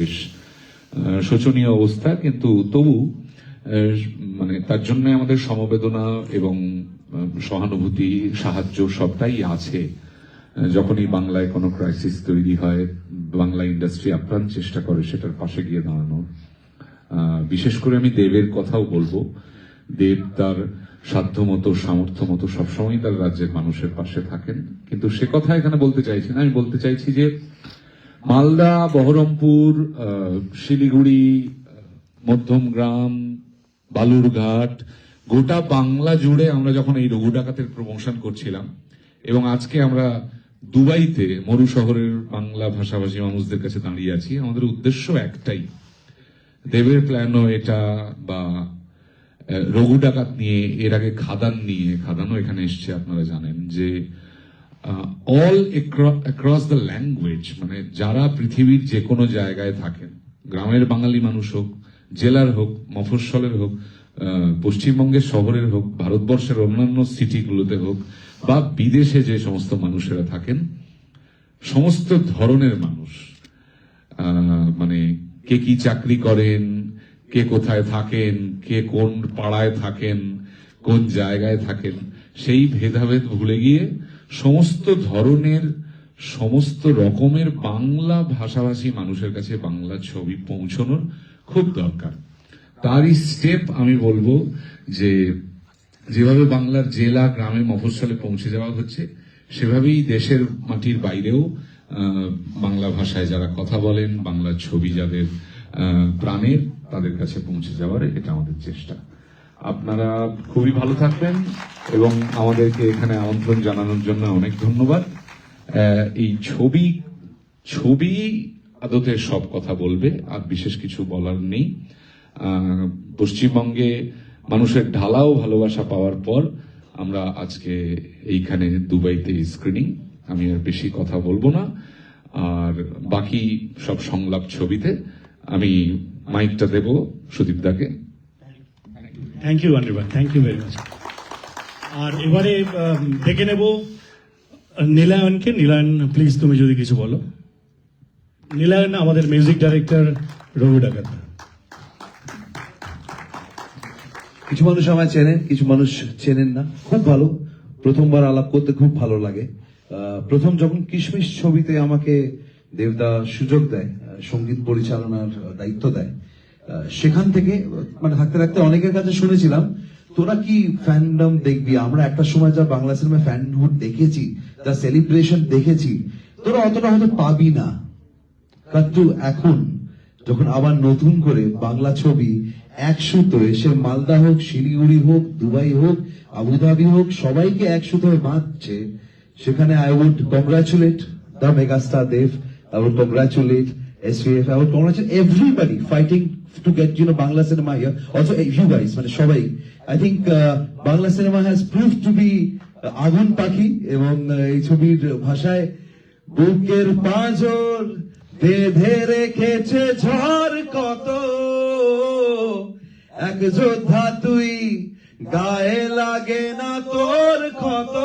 বেশ শোচনীয় অবস্থা, কিন্তু তবু মানে তার জন্য আমাদের সমবেদনা এবং সহানুভূতি, সাহায্য সবটাই আছে। যখনই বাংলায় কোনো ক্রাইসিস তৈরি হয়, বাংলা ইন্ডাস্ট্রি আপ্রাণ চেষ্টা করে সেটার পাশে গিয়ে দাঁড়ানোর। বিশেষ করে আমি দেবের কথাও বলবো। দেব তার সাধ্যমতো, সামর্থ্য মতো সবসময় তার রাজ্যের মানুষের পাশে থাকেন, কিন্তু সে কথা এখানে বলতে চাইছি না। আমি বলতে চাইছি যে মালদা, বহরমপুর, শিলিগুড়ি, মধ্যমগ্রাম, বালুরঘাট, গোটা বাংলা জুড়ে আমরা যখন এই রঘু ডাকাতের প্রমোশন করছিলাম, এবং আজকে আমরা দুবাইতে মরু শহরের বাংলা ভাষাভাষী মানুষদের কাছে দাঁড়িয়ে আছি, আমাদের উদ্দেশ্য একটাই। দেবের প্ল্যানও এটা, বা রঘু ডাকাত নিয়ে, এর আগে খাদান নিয়ে, খাদানও এখানে এসছে আপনারা জানেন, যে অল অ্যাক্রস দ্য ল্যাঙ্গুয়েজ, মানে যারা পৃথিবীর যে কোনো জায়গায় থাকেন, গ্রামের বাঙালি মানুষ হোক, জেলার হোক, মফস্বলের হোক, পশ্চিমবঙ্গের শহরের হোক, ভারতবর্ষের অন্যান্য সিটিগুলোতে হোক, বা বিদেশে যে সমস্ত মানুষেরা থাকেন, সমস্ত ধরনের মানুষ, মানে কে কি চাকরি করেন, কে কোথায় থাকেন, কে কোন পাড়ায় থাকেন, কোন জায়গায় থাকেন, সেই ভেদাভেদ ভুলে গিয়ে সমস্ত ধরনের, সমস্ত রকমের বাংলা ভাষাভাষী মানুষের কাছে বাংলা ছবি পৌঁছানোর খুব দরকার। তারই স্টেপ আমি বলবো যে যেভাবে বাংলার জেলা, গ্রামে, মফস্বলে পৌঁছে যাওয়া হচ্ছে, সেভাবেই দেশের মাটির বাইরেও বাংলা ভাষায় যারা কথা বলেন, বাংলার ছবি যাদের প্রাণের, তাদের কাছে পৌঁছে যাওয়ার এটা আমাদের চেষ্টা। আপনারা খুবই ভালো থাকবেন এবং আমাদেরকে এখানে আমন্ত্রণ জানানোর জন্য অনেক ধন্যবাদ। এই ছবি আদতে সব কথা বলবে, আর বিশেষ কিছু বলার নেই। পশ্চিমবঙ্গে মানুষের ঢালাও ভালোবাসা পাওয়ার পর আমরা আজকে এইখানে দুবাইতে স্ক্রিনিং, আমি আর বেশি কথা বলবো না, আর বাকি সব সংলাপ ছবিতে। আমি মাইকটা দেব সুদীপ দাকে। Thank you Anirban, thank you very much. আর এবারে ডেকে নেব নীলায়নকে। নীলায়ন, প্লিজ তুমি যদি কিছু বলো। নীলায়ন আমাদের মিউজিক ডাইরেক্টর রঘু ডাকাত। কিছু মানুষ আমায় চেনেন, কিছু মানুষ চেনেন না। খুব ভালো, প্রথমবার আলাপ করতে খুব ভালো লাগে। প্রথম যখন কিশমিশ ছবিতে আমাকে দেবদা সুযোগ দেয়, সঙ্গীত পরিচালনার দায়িত্ব দেয়, সেখান থেকে মানে থাকতে থাকতে অনেকের কাছে শুনেছিলাম তোরা কি ফ্যান্ডম দেখবি, আমরা একটা সময় যা বাংলা সিনেমায় ফ্যানহুড দেখেছি, যা সেলিব্রেশন দেখেছি, তোরা অতটা হয়তো পাবি না। কিন্তু এখন যখন আবার নতুন করে বাংলা ছবি এক সুতোয়, সে মালদা হোক, শিলিগুড়ি হোক, দুবাই হোক, আবুধাবি হোক, সবাইকে এক সুতোয় বাঁধছে, সেখানে I would congratulate the megastar Dev. I would congratulate SVF. I would congratulate everybody fighting to get Bangla cinema here. Also you guys, মানে সবাই। I think Bangla cinema has proved to be আগুন পাখি, এবং এই ছবির ভাষায় বুকের পাঁজর বেঁধে রেখেছে ঝড় কত, এক যোদ্ধা তুই, গায়ে লাগে না তোর ক্ষত,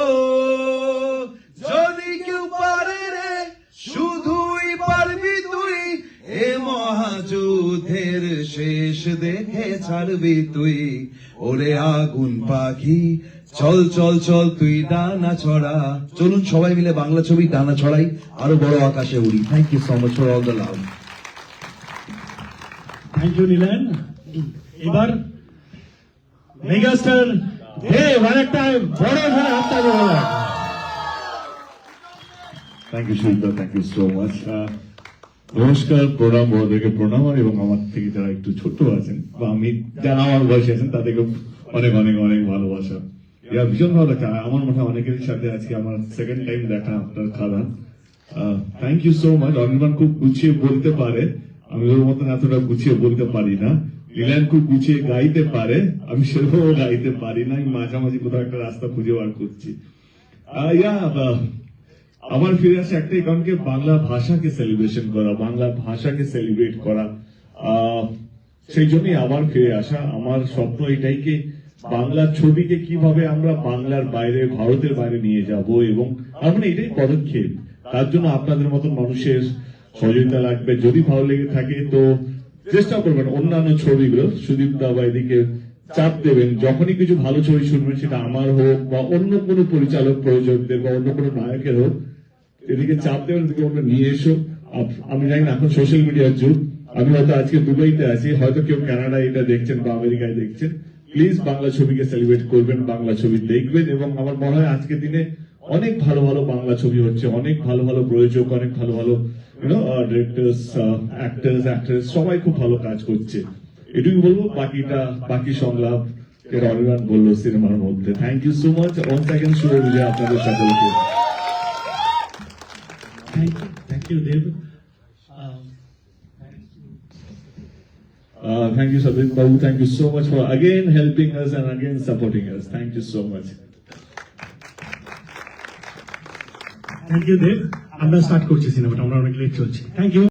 যদি কেউ পারে রে শুধুই পারবি তুই, এ মহাযুদ্ধের শেষ দেখে ছাড়বি তুই, ওরে আগুন পাখি চল চল চল তুই ডানা ছড়া। চলুন সবাই মিলে বাংলা ছবি ডানা ছড়াই, আরো বড় আকাশে উড়ি। Thank you so much for all the love. Thank you Nilayan. এবার মেগাস্টার দেব আরেকটা বড় ধরে হাতটা দেবো। Thank you Sudip, thank you so much. নমস্কার, প্রণাম, বড়দেরকে প্রণাম, এবং আমার থেকে যারা একটু ছোট আছেন বা আমি যারা আমার বয়সে আছেন তাদেরকে অনেক অনেক অনেক ভালোবাসা। ভীষণ ভালো লাগছে। আমার মনে হয় অনেকের সাথে আজকে আমার সেকেন্ড টাইম দেখা আপনার Khadaan. Thank you so much. Anirban খুব গুছিয়ে বলতে পারে, আমি ওর মতন এতটা গুছিয়ে বলতে পারি না। নীলায়ন খুব গুছিয়ে গাইতে পারে, আমি সেরকম গাইতে পারি না। আমি মাঝামাঝি কোথাও একটা রাস্তা খুঁজে বার করছি। আমার ফিরে আসে একটাই কারণ, কি বাংলা ভাষাকে সেলিব্রেশন করা, বাংলা ভাষাকে সেলিব্রেট করা, সেই জন্যই আবার ফিরে আসা। আমার স্বপ্ন এটাই কি বাংলা ছবিকে কিভাবে আমরা বাংলার বাইরে, ভারতের বাইরে নিয়ে যাব, এবং আমার এটাই পদক্ষেপ। তার জন্য আপনাদের মতন মানুষের সহযোগিতা লাগবে। যদি ভালো লেগে থাকে তো চেষ্টা করবেন অন্যান্য ছবিগুলো সুদীপ দা বা এদিকে চাপ দেবেন, যখনই কিছু ভালো ছবি শুনবেন সেটা আমার হোক বা অন্য কোনো পরিচালক প্রযোজকদের বা অন্য কোনো নায়কের হোক, এদিকে চাপ দেবেন, এদিকে ওটা নিয়ে এসো। আমি জানি না এখন সোশ্যাল মিডিয়ার যুগ, আমি হয়তো আজকে দুবাইতে আছি, হয়তো কেউ কানাডায় এটা দেখছেন বা আমেরিকায় দেখছেন, প্লিজ বাংলা ছবিকে সেলিব্রেট করবেন, বাংলা ছবি দেখবেন। এবং আমার মনে হয় আজকের দিনে অনেক ভালো ভালো বাংলা ছবি হচ্ছে, অনেক ভালো ভালো প্রযোজক, অনেক ভালো ভালো ডিরেক্টর্স, অ্যাক্টর্স সবাই খুব ভালো কাজ করছে। এটুকু বলবো, বাকি সংলাপ অনির্বাণ বললো সিনেমার মধ্যে। Thank you so much once again, শুভ বিজয় আপনাদের সকলকে। Thank you Dev. Thank you, Sabir Babu. Thank you so much for again helping us and again supporting us. Thank you so much. Thank you Dev. আমরা স্টার্ট করছি সিনেমাটা, আমরা অনেক late চলছি। Thank you.